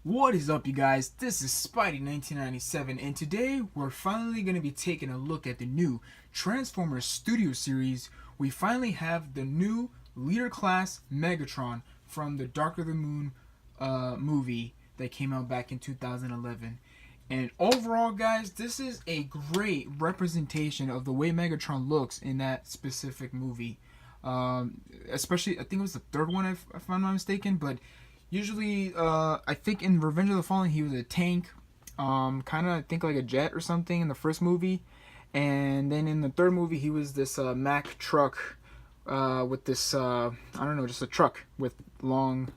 What is up, you guys? This is Spidey1997, and today we're finally going to be taking a look at the new Transformers Studio Series. We finally have the new leader class Megatron from the Dark of the Moon movie that came out back in 2011. And overall, guys, this is a great representation of the way Megatron looks in that specific movie. Especially, I think it was the third one, if I'm not mistaken, but usually, I think in Revenge of the Fallen, he was a tank, kind of, I think, like a jet or something in the first movie. And then in the third movie, he was this Mack truck with this, I don't know, just a truck with long,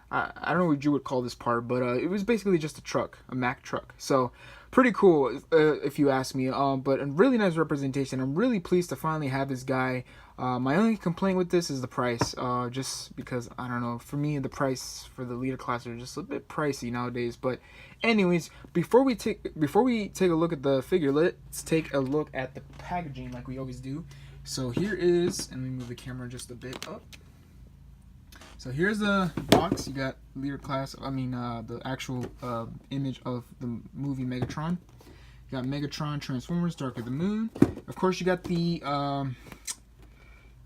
I don't know what you would call this part, but it was basically just a truck, a Mack truck. So, pretty cool, if you ask me. But a really nice representation. I'm really pleased to finally have this guy. My only complaint with this is the price. Just because, I don't know, for me, the price for the leader class are just a bit pricey nowadays. But anyways, before we take a look at the figure, let's take a look at the packaging like we always do. So here is, and let me move the camera just a bit up. So here's the box. You got leader class, the actual image of the movie Megatron. You got Megatron, Transformers, Dark of the Moon. Of course, you got the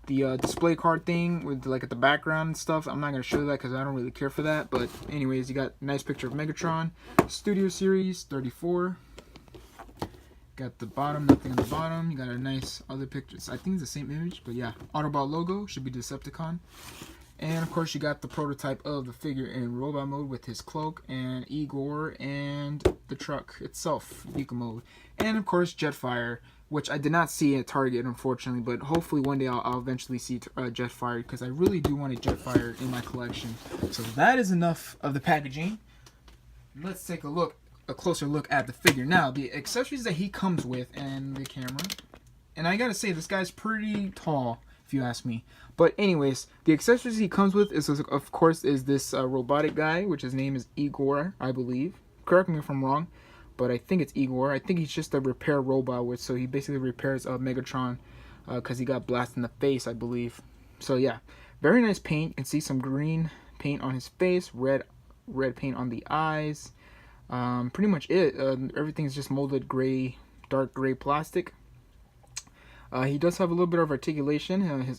display card thing with like at the background and stuff. I'm not going to show that because I don't really care for that. But anyways, you got a nice picture of Megatron. Studio Series 34. Got the bottom, nothing on the bottom. You got a nice other picture. I think it's the same image, but yeah. Autobot logo, should be Decepticon. And of course you got the prototype of the figure in robot mode with his cloak and Igor and the truck itself, vehicle mode. And of course Jetfire, which I did not see at Target unfortunately, but hopefully one day I'll eventually see Jetfire because I really do want a Jetfire in my collection. So that is enough of the packaging. Let's take a closer look at the figure. Now the accessories that he comes with and the camera. And I gotta say, this guy's pretty tall, if you ask me. But anyways, the accessories he comes with is, of course, this robotic guy, which his name is Igor, I believe. Correct me if I'm wrong, but I think it's Igor. I think he's just a repair robot, so he basically repairs Megatron because he got blasted in the face, I believe. So yeah, very nice paint. You can see some green paint on his face, red paint on the eyes. Pretty much it. Everything's just molded gray, dark gray plastic. He does have a little bit of articulation.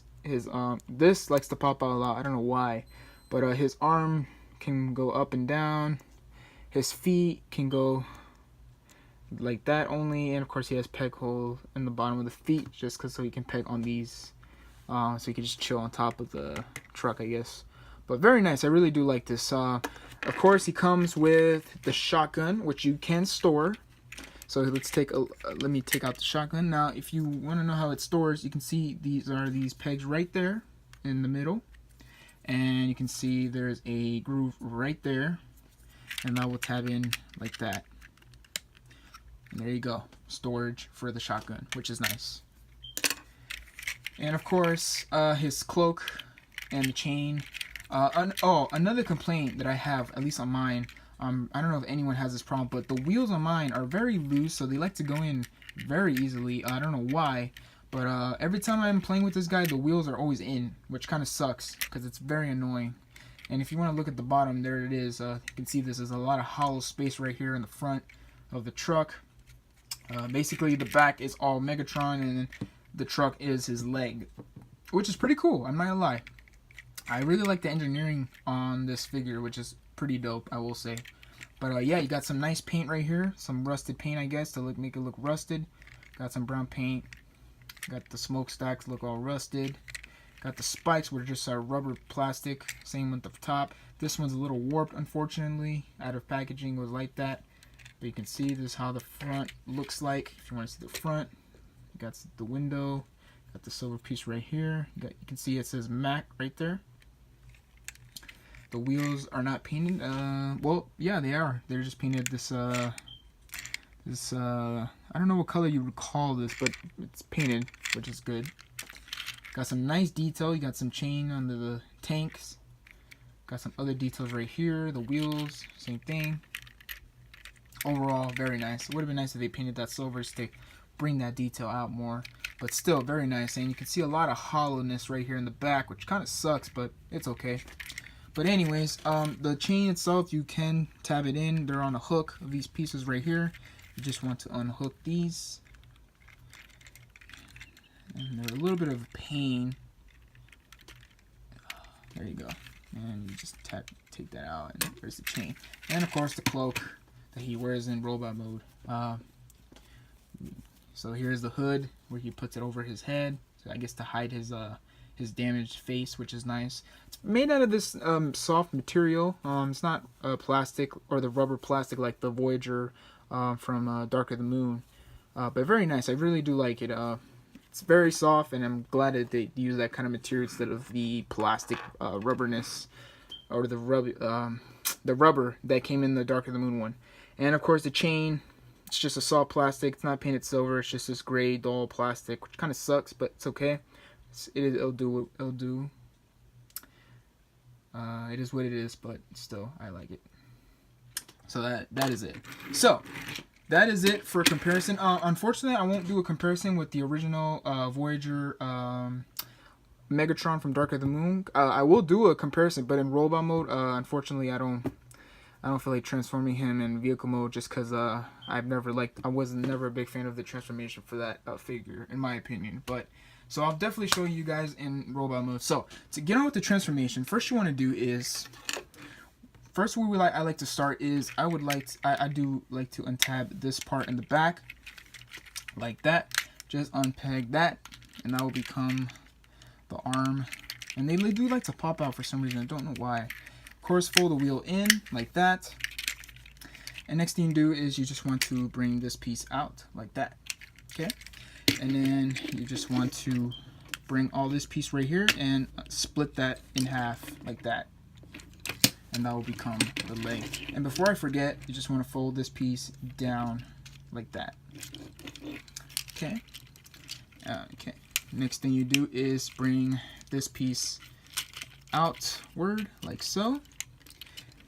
This likes to pop out a lot. I don't know why, but his arm can go up and down. His feet can go like that only, and of course he has peg hole in the bottom of the feet, just so he can peg on these, so he can just chill on top of the truck, I guess. But very nice. I really do like this. Of course, he comes with the shotgun, which you can store. So let's let me take out the shotgun. Now, if you want to know how it stores, you can see these pegs right there in the middle. And you can see there's a groove right there. And that will tab in like that. And there you go. Storage for the shotgun, which is nice. And of course, his cloak and the chain. Another complaint that I have, at least on mine, I don't know if anyone has this problem, but the wheels on mine are very loose, so they like to go in very easily. I don't know why, but every time I'm playing with this guy, the wheels are always in, which kind of sucks, because it's very annoying. And if you want to look at the bottom, there it is. You can see there's a lot of hollow space right here in the front of the truck. Basically, the back is all Megatron, and the truck is his leg, which is pretty cool, I'm not gonna lie. I really like the engineering on this figure, which is pretty dope, I will say. But yeah, you got some nice paint right here, some rusted paint, I guess, to make it look rusted. Got some brown paint. Got the smokestacks look all rusted. Got the spikes, which are just rubber plastic. Same with the top. This one's a little warped, unfortunately. Out of packaging, it was like that. But you can see this is how the front looks like. If you want to see the front, you got the window. Got the silver piece right here. You can see it says Mac right there. The wheels are not painted. Well, yeah, they are. They're just painted this I don't know what color you would call this, but it's painted, which is good. Got some nice detail. You got some chain under the tanks. Got some other details right here. The wheels, same thing. Overall, very nice. It would have been nice if they painted that silver to bring that detail out more. But still, very nice. And you can see a lot of hollowness right here in the back, which kind of sucks, but it's okay. But anyways, the chain itself, you can tab it in. They're on a hook of these pieces right here. You just want to unhook these. And they're a little bit of a pain. There you go. And you just take that out, and there's the chain. And of course the cloak that he wears in robot mode. So here's the hood where he puts it over his head. So I guess to hide his damaged face, which is nice. It's made out of this soft material. It's not plastic or the rubber plastic like the Voyager from Dark of the Moon. But very nice. I really do like it. It's very soft, and I'm glad that they use that kind of material instead of the plastic rubberness or the rubber that came in the Dark of the Moon one. And of course the chain, it's just a soft plastic. It's not painted silver. It's just this gray dull plastic, which kind of sucks, but it's okay. It'll do. It is what it is, but still, I like it. So that is it. So that is it for comparison. Unfortunately, I won't do a comparison with the original Voyager Megatron from Dark of the Moon. I will do a comparison, but in robot mode, unfortunately, I don't feel like transforming him in vehicle mode just because I was never a big fan of the transformation for that figure, in my opinion. But so I'll definitely show you guys in robot mode. So to get on with the transformation, first you want to do is, first I like to start is I do like to untab this part in the back like that. Just unpeg that, and that will become the arm. And they do like to pop out for some reason. I don't know why. Of course, fold the wheel in like that. And next thing you do is you just want to bring this piece out like that. Okay. And then you just want to bring all this piece right here and split that in half like that. And that will become the leg. And before I forget, you just want to fold this piece down like that. Okay. Okay. Next thing you do is bring this piece outward like so.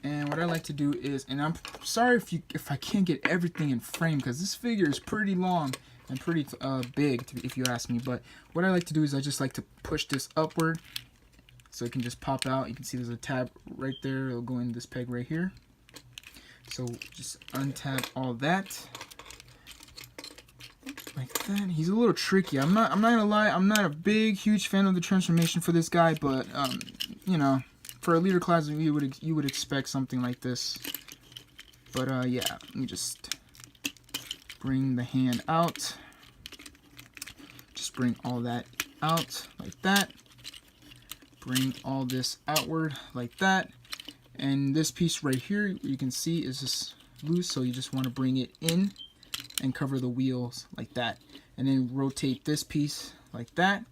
And what I like to do is, and I'm sorry if I can't get everything in frame because this figure is pretty long and pretty big, if you ask me. But what I like to do is I just like to push this upward so it can just pop out. You can see there's a tab right there. It'll go in this peg right here. So just untab all that like that. He's a little tricky. I'm not gonna lie. I'm not a huge fan of the transformation for this guy, but you know, for a leader class, you would expect something like this. But yeah, let me just bring the hand out. Just bring all that out like that. Bring all this outward like that. And this piece right here, you can see is just loose, so you just want to bring it in and cover the wheels like that. And then rotate this piece like that.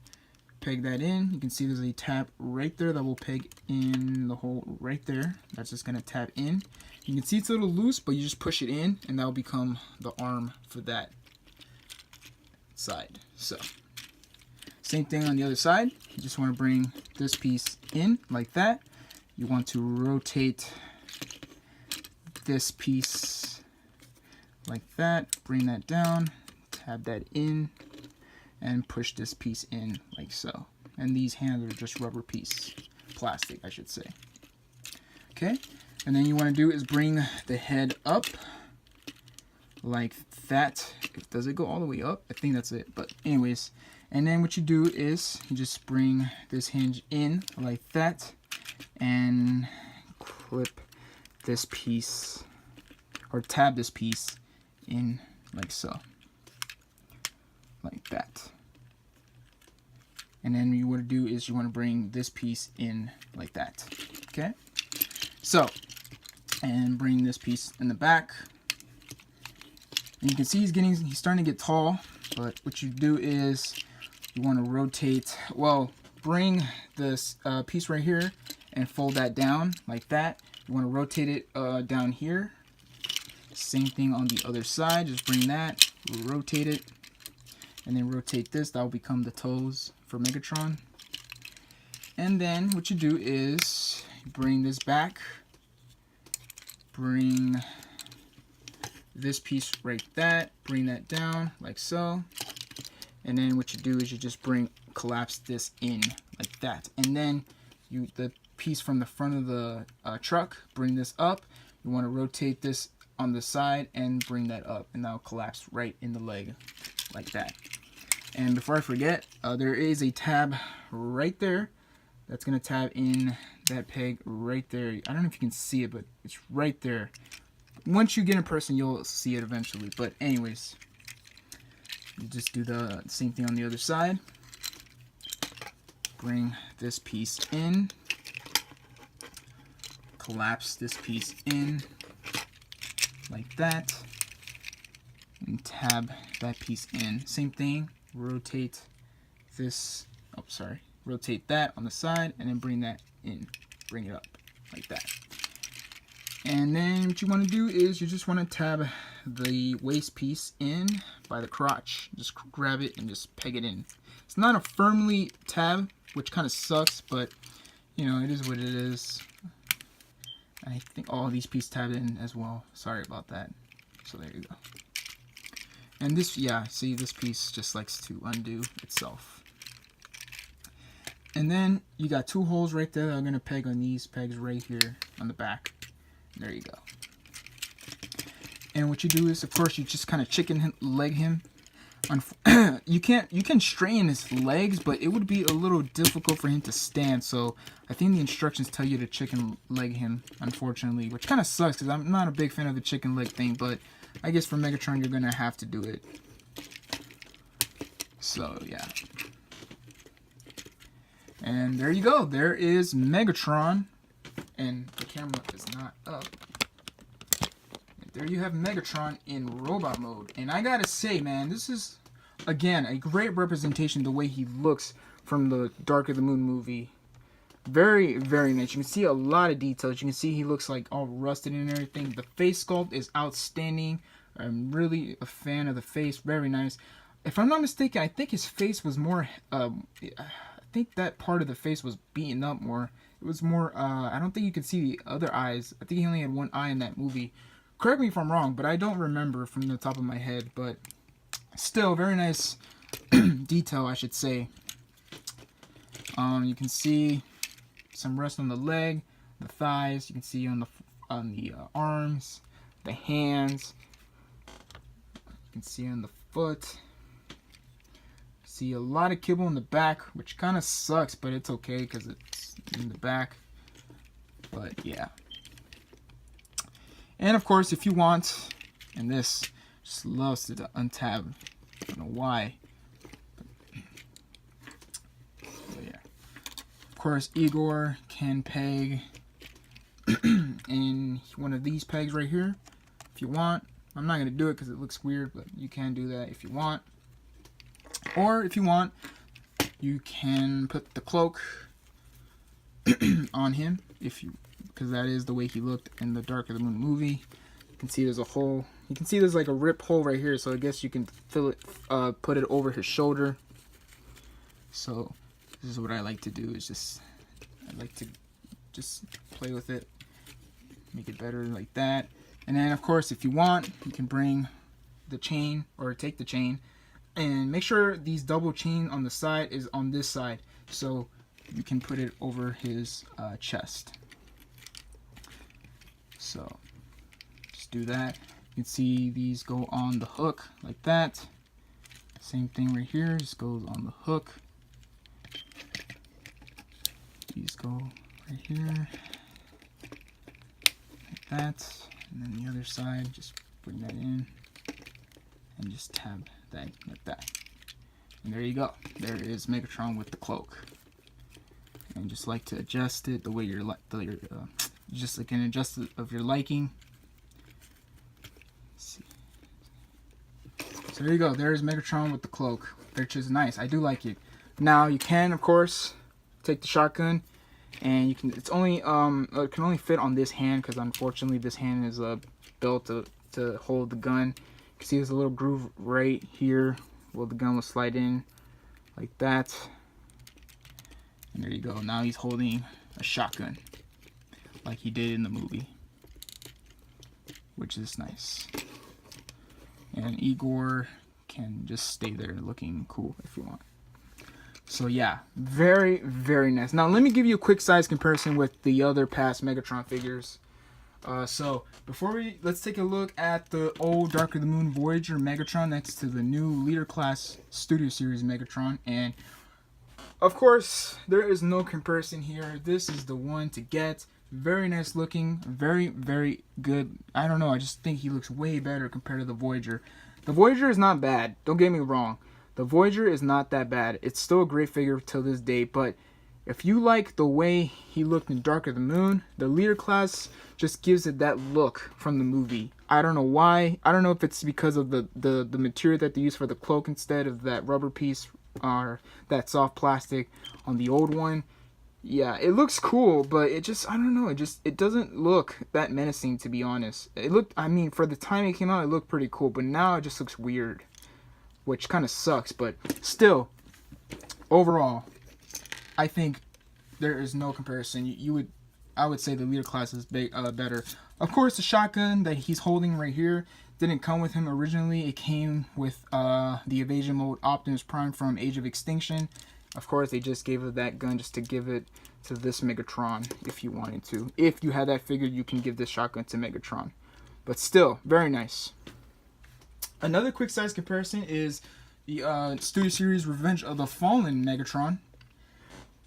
Peg that in. You can see there's a tab right there that will peg in the hole right there. That's just going to tap in. You can see it's a little loose, but you just push it in and that will become the arm for that side. So same thing on the other side. You just want to bring this piece in like that. You want to rotate this piece like that. Bring that down. Tab that in. And push this piece in like so. And these hands are just rubber piece. Plastic, I should say. Okay. And then you want to do is bring the head up like that. Does it go all the way up? I think that's it. But anyways. And then what you do is you just bring this hinge in like that. And clip this piece. Or tab this piece in like so. Like that. And then what you want to do is you want to bring this piece in like that. Okay? So, and bring this piece in the back. And you can see he's starting to get tall, but what you do is you want to rotate, well, bring this piece right here and fold that down like that. You want to rotate it down here. Same thing on the other side, just bring that, rotate it. And then rotate this, that will become the toes for Megatron. And then what you do is bring this back, bring this piece right that, bring that down like so. And then what you do is you just collapse this in like that. And then the piece from the front of the truck, bring this up. You want to rotate this on the side and bring that up, and that'll collapse right in the leg like that. And before I forget, there is a tab right there that's going to tab in that peg right there. I don't know if you can see it, but it's right there. Once you get in person, you'll see it eventually. But anyways, you just do the same thing on the other side. Bring this piece in. Collapse this piece in like that. And tab that piece in. Same thing. Rotate this. Oh, sorry. Rotate that on the side and then bring that in. Bring it up like that. And then what you want to do is you just want to tab the waist piece in by the crotch. Just grab it and just peg it in. It's not a firmly tab, which kind of sucks, but you know, it is what it is. I think all these pieces tabbed in as well. Sorry about that. So there you go. And this, yeah, see, this piece just likes to undo itself. And then you got two holes right there that I'm going to peg on these pegs right here on the back. There you go. And what you do is, of course, you just kind of chicken leg him. You can straighten his legs, but it would be a little difficult for him to stand. So I think the instructions tell you to chicken leg him, unfortunately, which kind of sucks because I'm not a big fan of the chicken leg thing. But I guess for Megatron, you're gonna have to do it. So yeah. And there you go. There is Megatron. And the camera is not up. And there you have Megatron in robot mode. And I gotta say, man, this is, again, a great representation of the way he looks from the Dark of the Moon movie. Very, very nice. You can see a lot of details. You can see he looks like all rusted and everything. The face sculpt is outstanding. I'm really a fan of the face. Very nice. If I'm not mistaken, I think his face was more, I think that part of the face was beaten up more. It was more, I don't think you could see the other eyes. I think he only had one eye in that movie. Correct me if I'm wrong, but I don't remember from the top of my head. But still, very nice detail, I should say. You can see some rust on the leg, the thighs. You can see on the arms, the hands. You can see on the foot. See a lot of kibble in the back, which kind of sucks, but it's okay because it's in the back. But yeah. And of course, if you want, and this just loves to untab. I don't know why. But yeah. Of course, Igor can peg in one of these pegs right here if you want. I'm not going to do it because it looks weird, but you can do that if you want. Or if you want, you can put the cloak on him, because that is the way he looked in the Dark of the Moon movie. You can see there's a hole. You can see there's like a rip hole right here, so I guess you can fill it, put it over his shoulder. So this is what I like to do. Is I like to just play with it, make it better like that. And then of course, if you want, you can bring the chain or take the chain. And make sure these double chain on the side is on this side, so you can put it over his chest. So just do that. You can see these go on the hook like that. Same thing right here, just goes on the hook. These go right here like that, and then the other side, just bring that in and just tab that like that. And there you go. There is Megatron with the cloak. And just like to adjust it the way you're just like an adjust it of your liking. Let's see. So there you go. There's Megatron with the cloak, which is nice. I do like it. Now you can, of course, take the shotgun, and you can. It's only it can only fit on this hand because unfortunately this hand is built to hold the gun. You can see there's a little groove right here where the gun will slide in like that. And there you go. Now he's holding a shotgun like he did in the movie, which is nice. And Igor can just stay there looking cool if you want. So yeah, very, very nice. Now let me give you a quick size comparison with the other past Megatron figures. So let's take a look at the old Dark of the Moon Voyager Megatron next to the new Leader Class Studio Series Megatron. And of course, there is no comparison here. This is the one to get. Very nice looking, very, very good. I don't know, I just think he looks way better compared to the Voyager. The Voyager is not bad, don't get me wrong. The Voyager is not that bad. It's still a great figure till this day, but if you like the way he looked in Dark of the Moon, the Leader Class just gives it that look from the movie. I don't know why. I don't know if it's because of the material that they use for the cloak instead of that rubber piece or that soft plastic on the old one. Yeah, it looks cool, but it just, I don't know, it doesn't look that menacing, to be honest. It looked, I mean, for the time it came out, it looked pretty cool, but now it just looks weird, which kind of sucks, but still, overall, I think there is no comparison. I would say the Leader Class is better. Of course, the shotgun that he's holding right here didn't come with him originally. It came with the Evasion Mode Optimus Prime from Age of Extinction. Of course, they just gave it that gun just to give it to this Megatron if you wanted to. If you had that figure, you can give this shotgun to Megatron. But still, very nice. Another quick size comparison is the Studio Series Revenge of the Fallen Megatron.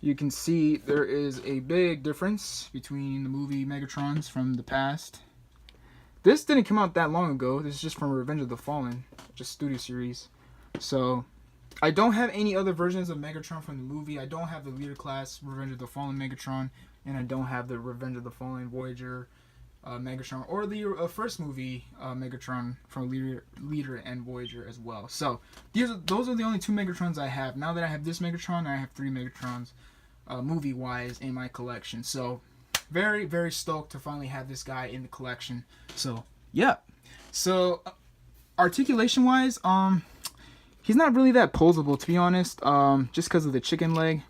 You can see there is a big difference between the movie Megatrons from the past. This didn't come out that long ago. This is just from Revenge of the Fallen, just Studio Series. So I don't have any other versions of Megatron from the movie. I don't have the Leader Class Revenge of the Fallen Megatron, and I don't have the Revenge of the Fallen Voyager Megatron, or the first movie Megatron from Leader and Voyager as well. So those are the only two Megatrons I have. Now that I have this Megatron, I have 3 Megatrons movie-wise in my collection. So very, very stoked to finally have this guy in the collection. So yeah. So articulation-wise, he's not really that posable, to be honest, just because of the chicken leg.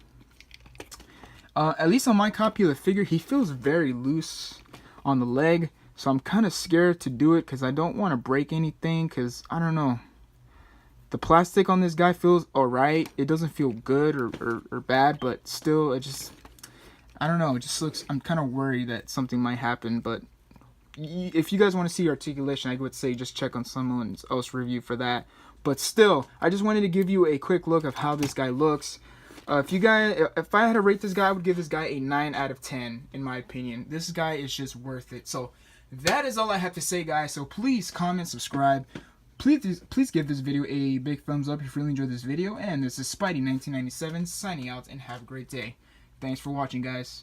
At least on my copy of the figure, he feels very loose on the leg, so I'm kind of scared to do it because I don't want to break anything, because I don't know. The plastic on this guy feels alright. It doesn't feel good or bad, but still, I don't know. It just looks, I'm kind of worried that something might happen, but if you guys want to see articulation, I would say just check on someone else's review for that. But still, I just wanted to give you a quick look of how this guy looks. If I had to rate this guy, I would give this guy a 9 out of 10, in my opinion. This guy is just worth it. So that is all I have to say, guys. So please comment, subscribe. Please give this video a big thumbs up if you really enjoyed this video. And this is Spidey1997 signing out, and have a great day. Thanks for watching, guys.